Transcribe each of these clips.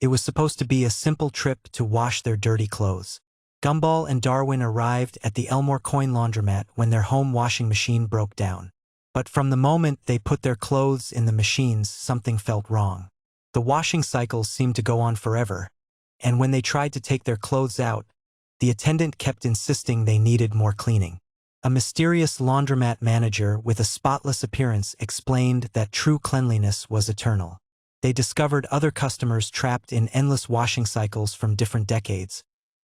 It was supposed to be a simple trip to wash their dirty clothes. Gumball and Darwin arrived at the Elmore coin laundromat when their home washing machine broke down. But from the moment they put their clothes in the machines, something felt wrong. The washing cycles seemed to go on forever, and when they tried to take their clothes out, the attendant kept insisting they needed more cleaning. A mysterious laundromat manager with a spotless appearance explained that true cleanliness was eternal. They discovered other customers trapped in endless washing cycles from different decades,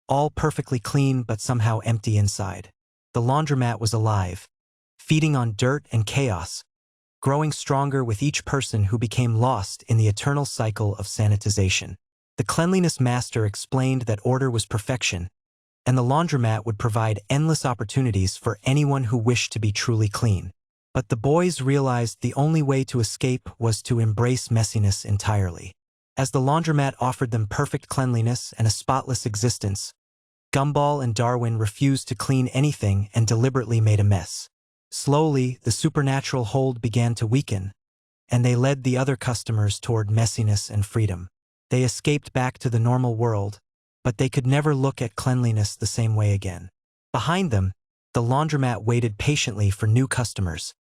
all perfectly clean but somehow empty inside. The laundromat was alive, feeding on dirt and chaos, growing stronger with each person who became lost in the eternal cycle of sanitization. The cleanliness master explained that order was perfection, and the laundromat would provide endless opportunities for anyone who wished to be truly clean. But the boys realized the only way to escape was to embrace messiness entirely. As the laundromat offered them perfect cleanliness and a spotless existence, Gumball and Darwin refused to clean anything and deliberately made a mess. Slowly, the supernatural hold began to weaken, and they led the other customers toward messiness and freedom. They escaped back to the normal world, but they could never look at cleanliness the same way again. Behind them, the laundromat waited patiently for new customers,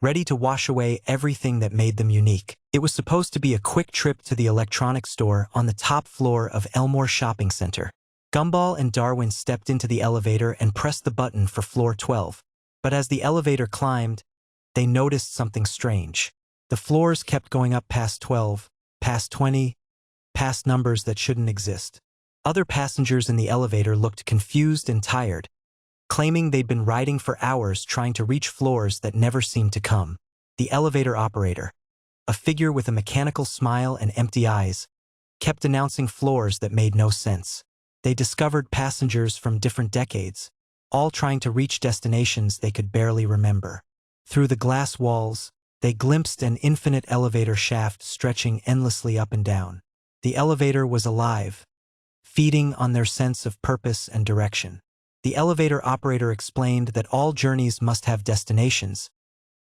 ready to wash away everything that made them unique. It was supposed to be a quick trip to the electronics store on the top floor of Elmore Shopping Center. Gumball and Darwin stepped into the elevator and pressed the button for floor 12. But as the elevator climbed, they noticed something strange. The floors kept going up past 12, past 20, past numbers that shouldn't exist. Other passengers in the elevator looked confused and tired, claiming they'd been riding for hours trying to reach floors that never seemed to come. The elevator operator, a figure with a mechanical smile and empty eyes, kept announcing floors that made no sense. They discovered passengers from different decades, all trying to reach destinations they could barely remember. Through the glass walls, they glimpsed an infinite elevator shaft stretching endlessly up and down. The elevator was alive, feeding on their sense of purpose and direction. The elevator operator explained that all journeys must have destinations,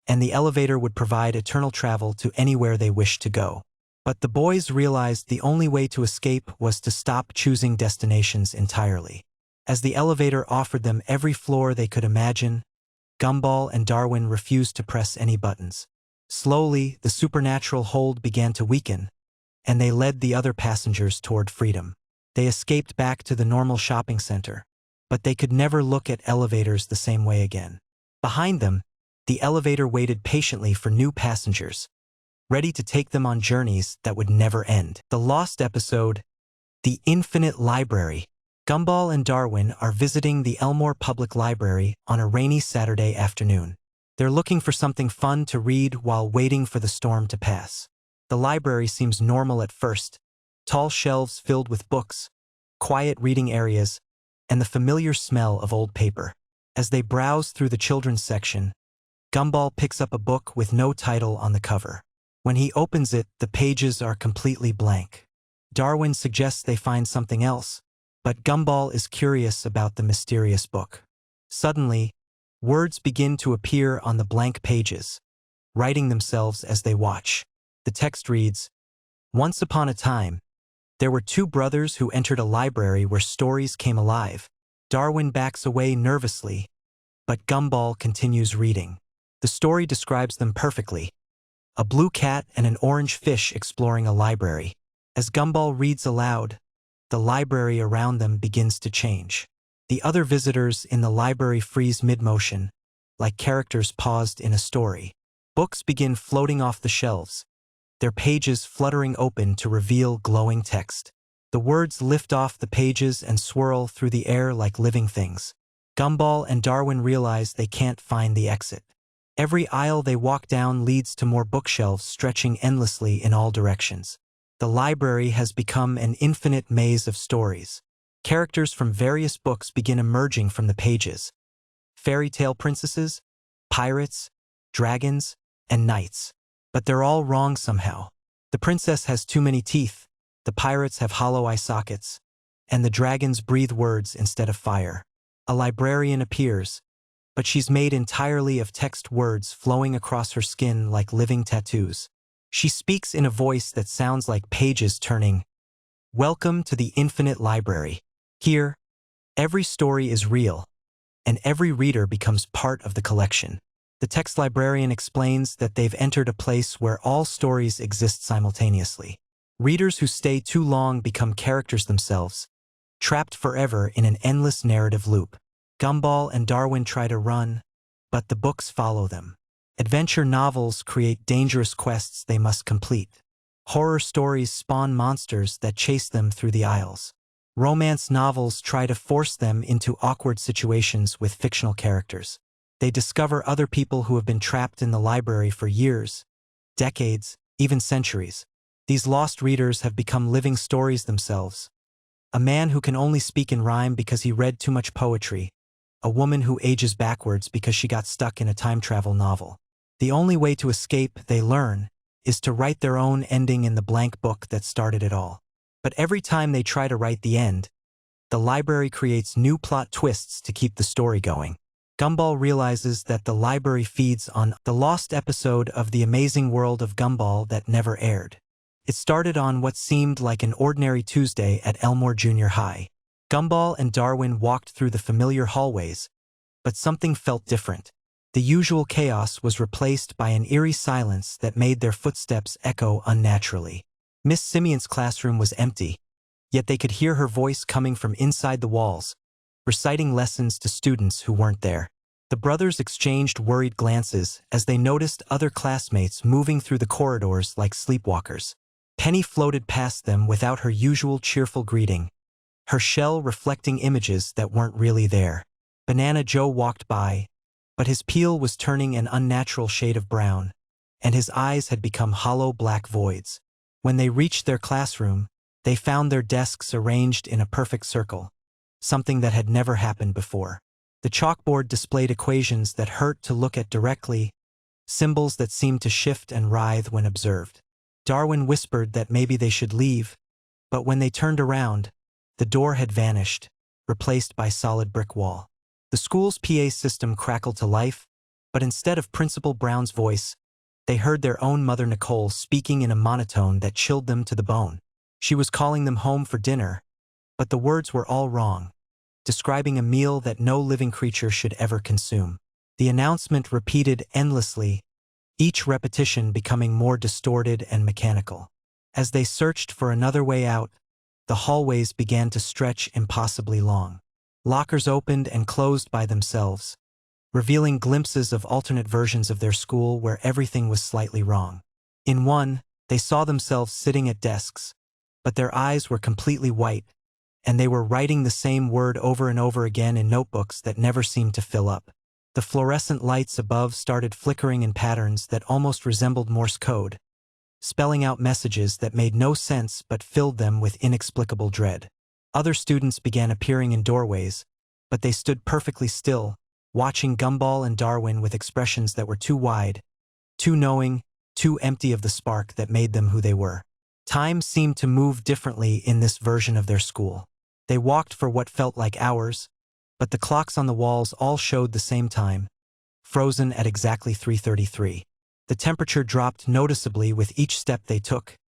and the elevator would provide eternal travel to anywhere they wished to go. But the boys realized the only way to escape was to stop choosing destinations entirely. As the elevator offered them every floor they could imagine, Gumball and Darwin refused to press any buttons. Slowly, the supernatural hold began to weaken, and they led the other passengers toward freedom. They escaped back to the normal shopping center, but they could never look at elevators the same way again. Behind them, the elevator waited patiently for new passengers, ready to take them on journeys that would never end. The lost episode, The Infinite Library. Gumball and Darwin are visiting the Elmore Public Library on a rainy Saturday afternoon. They're looking for something fun to read while waiting for the storm to pass. The library seems normal at first, tall shelves filled with books, quiet reading areas, and the familiar smell of old paper. As they browse through the children's section, Gumball picks up a book with no title on the cover. When he opens it, the pages are completely blank. Darwin suggests they find something else, but Gumball is curious about the mysterious book. Suddenly, words begin to appear on the blank pages, writing themselves as they watch. The text reads, "Once upon a time, there were two brothers who entered a library where stories came alive." Darwin backs away nervously, but Gumball continues reading. The story describes them perfectly: a blue cat and an orange fish exploring a library. As Gumball reads aloud, the library around them begins to change. The other visitors in the library freeze mid-motion, like characters paused in a story. Books begin floating off the shelves, their pages fluttering open to reveal glowing text. The words lift off the pages and swirl through the air like living things. Gumball and Darwin realize they can't find the exit. Every aisle they walk down leads to more bookshelves stretching endlessly in all directions. The library has become an infinite maze of stories. Characters from various books begin emerging from the pages: fairy tale princesses, pirates, dragons, and knights. But they're all wrong somehow. The princess has too many teeth, the pirates have hollow eye sockets, and the dragons breathe words instead of fire. A librarian appears, but she's made entirely of text words flowing across her skin like living tattoos. She speaks in a voice that sounds like pages turning, Welcome to the Infinite Library. Here, every story is real, and every reader becomes part of the collection. The text librarian explains that they've entered a place where all stories exist simultaneously. Readers who stay too long become characters themselves, trapped forever in an endless narrative loop. Gumball and Darwin try to run, but the books follow them. Adventure novels create dangerous quests they must complete. Horror stories spawn monsters that chase them through the aisles. Romance novels try to force them into awkward situations with fictional characters. They discover other people who have been trapped in the library for years, decades, even centuries. These lost readers have become living stories themselves. A man who can only speak in rhyme because he read too much poetry. A woman who ages backwards because she got stuck in a time travel novel. The only way to escape, they learn, is to write their own ending in the blank book that started it all. But every time they try to write the end, the library creates new plot twists to keep the story going. Gumball realizes that the library feeds on the lost episode of The Amazing World of Gumball that never aired. It started on what seemed like an ordinary Tuesday at Elmore Junior High. Gumball and Darwin walked through the familiar hallways, but something felt different. The usual chaos was replaced by an eerie silence that made their footsteps echo unnaturally. Miss Simeon's classroom was empty, yet they could hear her voice coming from inside the walls, reciting lessons to students who weren't there. The brothers exchanged worried glances as they noticed other classmates moving through the corridors like sleepwalkers. Penny floated past them without her usual cheerful greeting, her shell reflecting images that weren't really there. Banana Joe walked by, but his peel was turning an unnatural shade of brown, and his eyes had become hollow black voids. When they reached their classroom, they found their desks arranged in a perfect circle, something that had never happened before. The chalkboard displayed equations that hurt to look at directly, symbols that seemed to shift and writhe when observed. Darwin whispered that maybe they should leave, but when they turned around, the door had vanished, replaced by solid brick wall. The school's PA system crackled to life, but instead of Principal Brown's voice, they heard their own mother Nicole speaking in a monotone that chilled them to the bone. She was calling them home for dinner, but the words were all wrong, describing a meal that no living creature should ever consume. The announcement repeated endlessly, each repetition becoming more distorted and mechanical. As they searched for another way out, the hallways began to stretch impossibly long. Lockers opened and closed by themselves, revealing glimpses of alternate versions of their school where everything was slightly wrong. In one, they saw themselves sitting at desks, but their eyes were completely white, and they were writing the same word over and over again in notebooks that never seemed to fill up. The fluorescent lights above started flickering in patterns that almost resembled Morse code, spelling out messages that made no sense but filled them with inexplicable dread. Other students began appearing in doorways, but they stood perfectly still, watching Gumball and Darwin with expressions that were too wide, too knowing, too empty of the spark that made them who they were. Time seemed to move differently in this version of their school. They walked for what felt like hours, but the clocks on the walls all showed the same time, frozen at exactly 3:33. The temperature dropped noticeably with each step they took,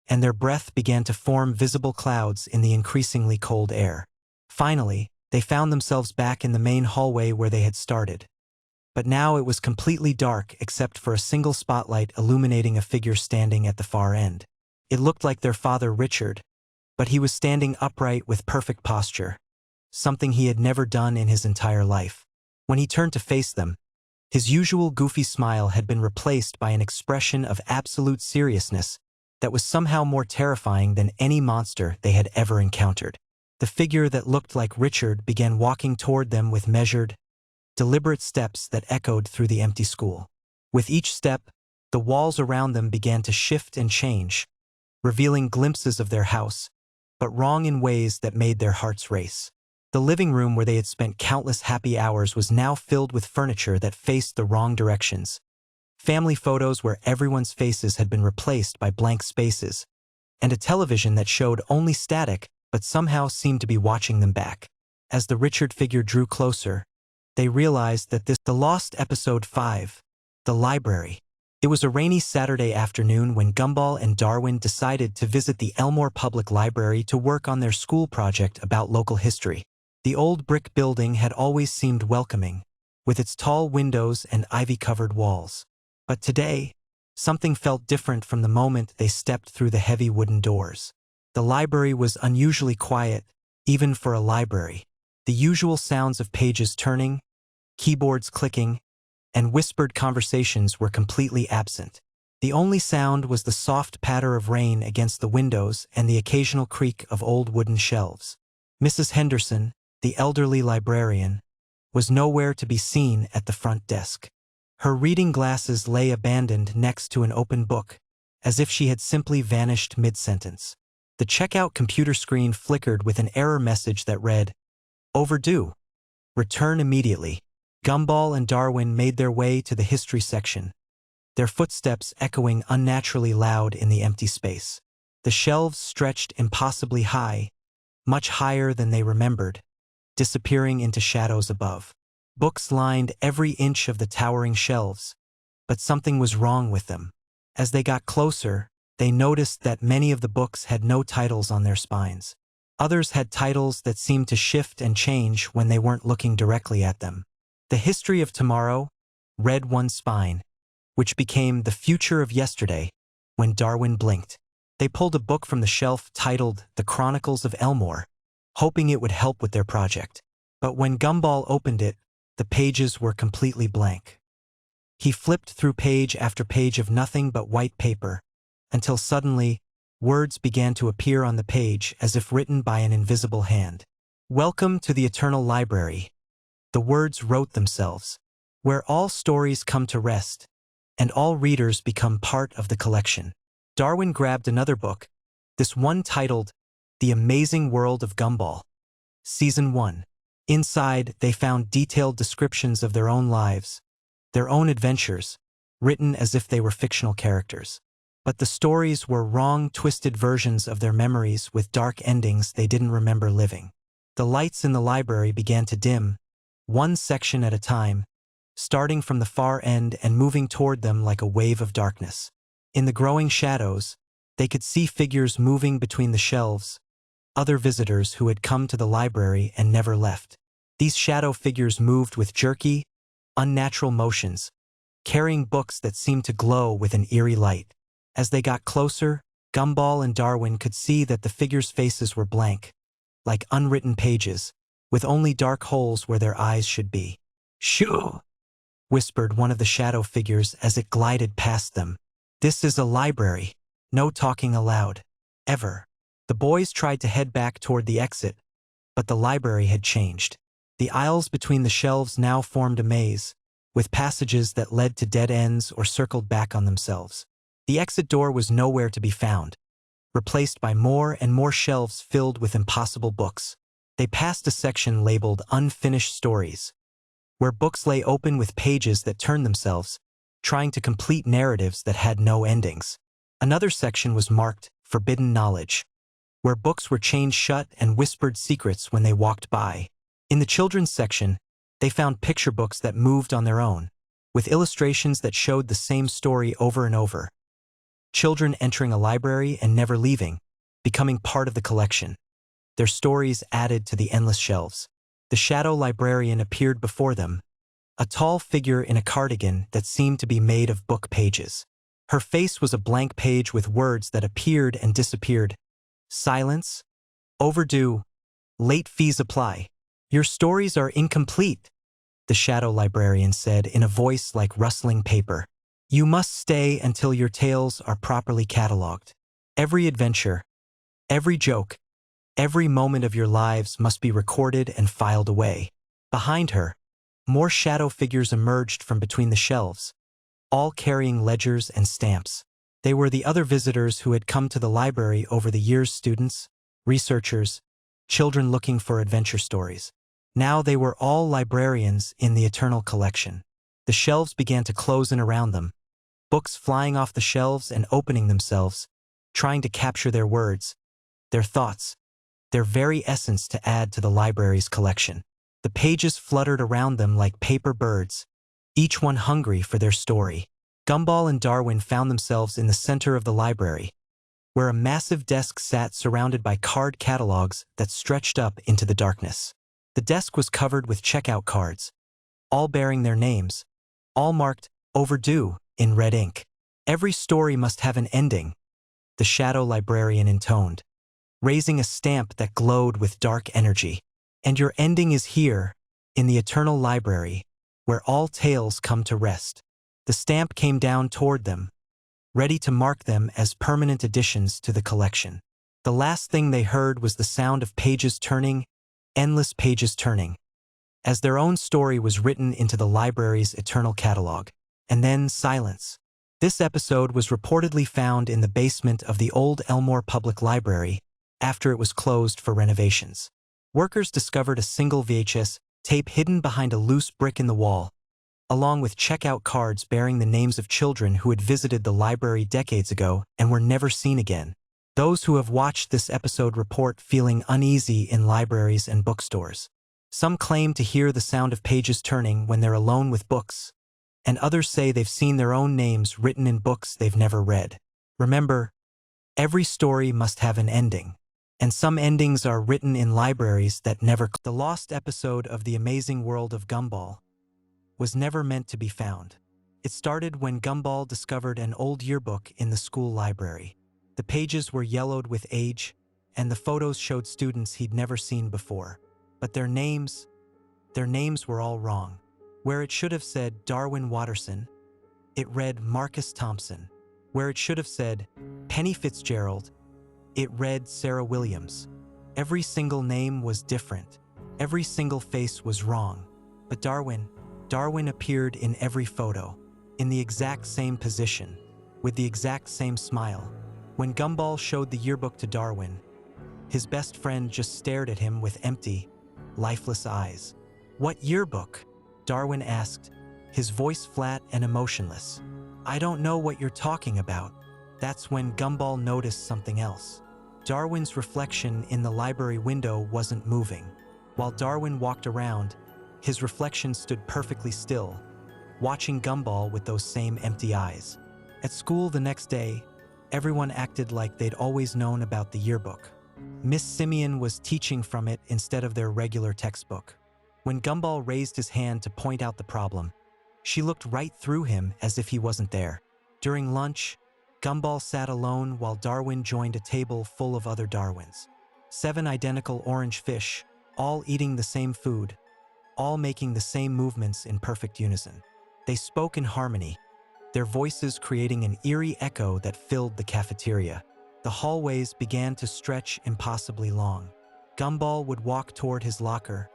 and their breath began to form visible clouds in the increasingly cold air. Finally, they found themselves back in the main hallway where they had started. But now it was completely dark except for a single spotlight illuminating a figure standing at the far end. It looked like their father Richard, but he was standing upright with perfect posture, something he had never done in his entire life. When he turned to face them, his usual goofy smile had been replaced by an expression of absolute seriousness that was somehow more terrifying than any monster they had ever encountered. The figure that looked like Richard began walking toward them with measured, deliberate steps that echoed through the empty school. With each step, the walls around them began to shift and change, revealing glimpses of their house, but wrong in ways that made their hearts race. The living room where they had spent countless happy hours was now filled with furniture that faced the wrong directions. Family photos where everyone's faces had been replaced by blank spaces, and a television that showed only static but somehow seemed to be watching them back. As the Richard figure drew closer, they realized that the lost episode 5, the library. It was a rainy Saturday afternoon when Gumball and Darwin decided to visit the Elmore Public Library to work on their school project about local history. The old brick building had always seemed welcoming, with its tall windows and ivy-covered walls. But today, something felt different from the moment they stepped through the heavy wooden doors. The library was unusually quiet, even for a library. The usual sounds of pages turning, keyboards clicking, and whispered conversations were completely absent. The only sound was the soft patter of rain against the windows and the occasional creak of old wooden shelves. Mrs. Henderson, the elderly librarian, was nowhere to be seen at the front desk. Her reading glasses lay abandoned next to an open book, as if she had simply vanished mid-sentence. The checkout computer screen flickered with an error message that read, "Overdue. Return immediately." Gumball and Darwin made their way to the history section, their footsteps echoing unnaturally loud in the empty space. The shelves stretched impossibly high, much higher than they remembered, disappearing into shadows above. Books lined every inch of the towering shelves, but something was wrong with them. As they got closer, they noticed that many of the books had no titles on their spines. Others had titles that seemed to shift and change when they weren't looking directly at them. The History of Tomorrow read one spine, which became The Future of Yesterday when Darwin blinked. They pulled a book from the shelf titled The Chronicles of Elmore, hoping it would help with their project. But when Gumball opened it, the pages were completely blank. He flipped through page after page of nothing but white paper, until suddenly, words began to appear on the page as if written by an invisible hand. "Welcome to the Eternal Library." The words wrote themselves, "where all stories come to rest, and all readers become part of the collection." Darwin grabbed another book, this one titled The Amazing World of Gumball, Season 1. Inside, they found detailed descriptions of their own lives, their own adventures, written as if they were fictional characters. But the stories were wrong, twisted versions of their memories with dark endings they didn't remember living. The lights in the library began to dim, one section at a time, starting from the far end and moving toward them like a wave of darkness. In the growing shadows, they could see figures moving between the shelves, other visitors who had come to the library and never left. These shadow figures moved with jerky, unnatural motions, carrying books that seemed to glow with an eerie light. As they got closer, Gumball and Darwin could see that the figures' faces were blank, like unwritten pages, with only dark holes where their eyes should be. "Shoo!" whispered one of the shadow figures as it glided past them. "This is a library. No talking aloud. Ever." The boys tried to head back toward the exit, but the library had changed. The aisles between the shelves now formed a maze, with passages that led to dead ends or circled back on themselves. The exit door was nowhere to be found, replaced by more and more shelves filled with impossible books. They passed a section labeled Unfinished Stories, where books lay open with pages that turned themselves, trying to complete narratives that had no endings. Another section was marked Forbidden Knowledge, where books were chained shut and whispered secrets when they walked by. In the children's section, they found picture books that moved on their own, with illustrations that showed the same story over and over. Children entering a library and never leaving, becoming part of the collection. Their stories added to the endless shelves. The shadow librarian appeared before them, a tall figure in a cardigan that seemed to be made of book pages. Her face was a blank page with words that appeared and disappeared. "Silence. Overdue. Late fees apply. Your stories are incomplete," the shadow librarian said in a voice like rustling paper. "You must stay until your tales are properly cataloged. Every adventure, every joke, every moment of your lives must be recorded and filed away." Behind her, more shadow figures emerged from between the shelves, all carrying ledgers and stamps. They were the other visitors who had come to the library over the years, students, researchers, children looking for adventure stories. Now they were all librarians in the eternal collection. The shelves began to close in around them, books flying off the shelves and opening themselves, trying to capture their words, their thoughts, their very essence to add to the library's collection. The pages fluttered around them like paper birds, each one hungry for their story. Gumball and Darwin found themselves in the center of the library, where a massive desk sat surrounded by card catalogs that stretched up into the darkness. The desk was covered with checkout cards, all bearing their names, all marked "Overdue" in red ink. "Every story must have an ending," the shadow librarian intoned, raising a stamp that glowed with dark energy. "And your ending is here, in the eternal library, where all tales come to rest." The stamp came down toward them, ready to mark them as permanent additions to the collection. The last thing they heard was the sound of pages turning, endless pages turning, as their own story was written into the library's eternal catalog. And then silence. This episode was reportedly found in the basement of the old Elmore Public Library after it was closed for renovations. Workers discovered a single VHS tape hidden behind a loose brick in the wall, along with checkout cards bearing the names of children who had visited the library decades ago and were never seen again. Those who have watched this episode report feeling uneasy in libraries and bookstores. Some claim to hear the sound of pages turning when they're alone with books, and others say they've seen their own names written in books they've never read. Remember, every story must have an ending, and some endings are written in libraries that never. The lost episode of The Amazing World of Gumball was never meant to be found. It started when Gumball discovered an old yearbook in the school library. The pages were yellowed with age, and the photos showed students he'd never seen before. But their names were all wrong. Where it should have said Darwin Watterson, it read Marcus Thompson. Where it should have said Penny Fitzgerald, it read Sarah Williams. Every single name was different. Every single face was wrong. But Darwin appeared in every photo, in the exact same position, with the exact same smile. When Gumball showed the yearbook to Darwin, his best friend just stared at him with empty, lifeless eyes. "What yearbook?" Darwin asked, his voice flat and emotionless. "I don't know what you're talking about." That's when Gumball noticed something else. Darwin's reflection in the library window wasn't moving. While Darwin walked around, his reflection stood perfectly still, watching Gumball with those same empty eyes. At school the next day, everyone acted like they'd always known about the yearbook. Miss Simeon was teaching from it instead of their regular textbook. When Gumball raised his hand to point out the problem, she looked right through him as if he wasn't there. During lunch, Gumball sat alone while Darwin joined a table full of other Darwins. 7 identical orange fish, all eating the same food, all making the same movements in perfect unison. They spoke in harmony, their voices creating an eerie echo that filled the cafeteria. The hallways began to stretch impossibly long. Gumball would walk toward his locker,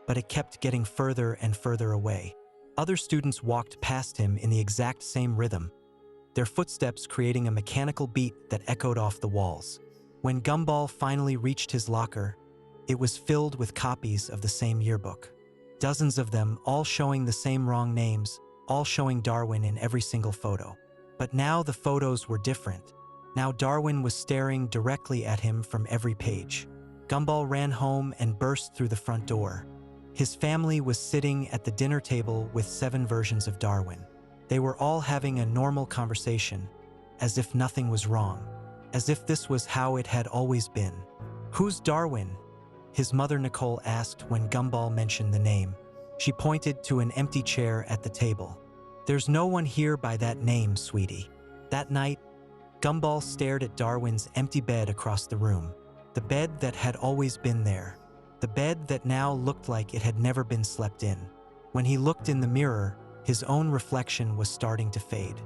but it kept getting further and further away. Other students walked past him in the exact same rhythm, their footsteps creating a mechanical beat that echoed off the walls. When Gumball finally reached his locker, it was filled with copies of the same yearbook. Dozens of them, all showing the same wrong names, all showing Darwin in every single photo. But now the photos were different. Now Darwin was staring directly at him from every page. Gumball ran home and burst through the front door. His family was sitting at the dinner table with 7 versions of Darwin. They were all having a normal conversation, as if nothing was wrong, as if this was how it had always been. "Who's Darwin?" his mother Nicole asked when Gumball mentioned the name. She pointed to an empty chair at the table. "There's no one here by that name, sweetie." That night, Gumball stared at Darwin's empty bed across the room. The bed that had always been there. The bed that now looked like it had never been slept in. When he looked in the mirror, his own reflection was starting to fade.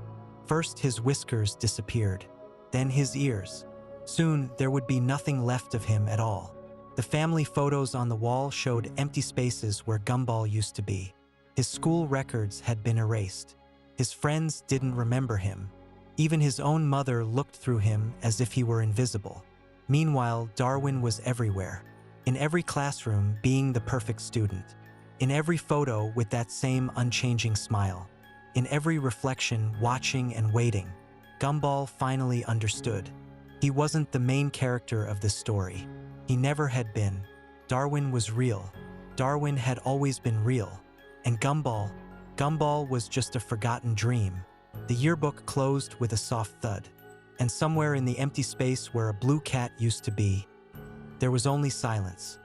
First his whiskers disappeared, then his ears. Soon there would be nothing left of him at all. The family photos on the wall showed empty spaces where Gumball used to be. His school records had been erased. His friends didn't remember him. Even his own mother looked through him as if he were invisible. Meanwhile, Darwin was everywhere. In every classroom, being the perfect student. In every photo with that same unchanging smile. In every reflection, watching and waiting. Gumball finally understood. He wasn't the main character of this story. He never had been. Darwin was real. Darwin had always been real. And Gumball was just a forgotten dream. The yearbook closed with a soft thud, and somewhere in the empty space where a blue cat used to be, there was only silence.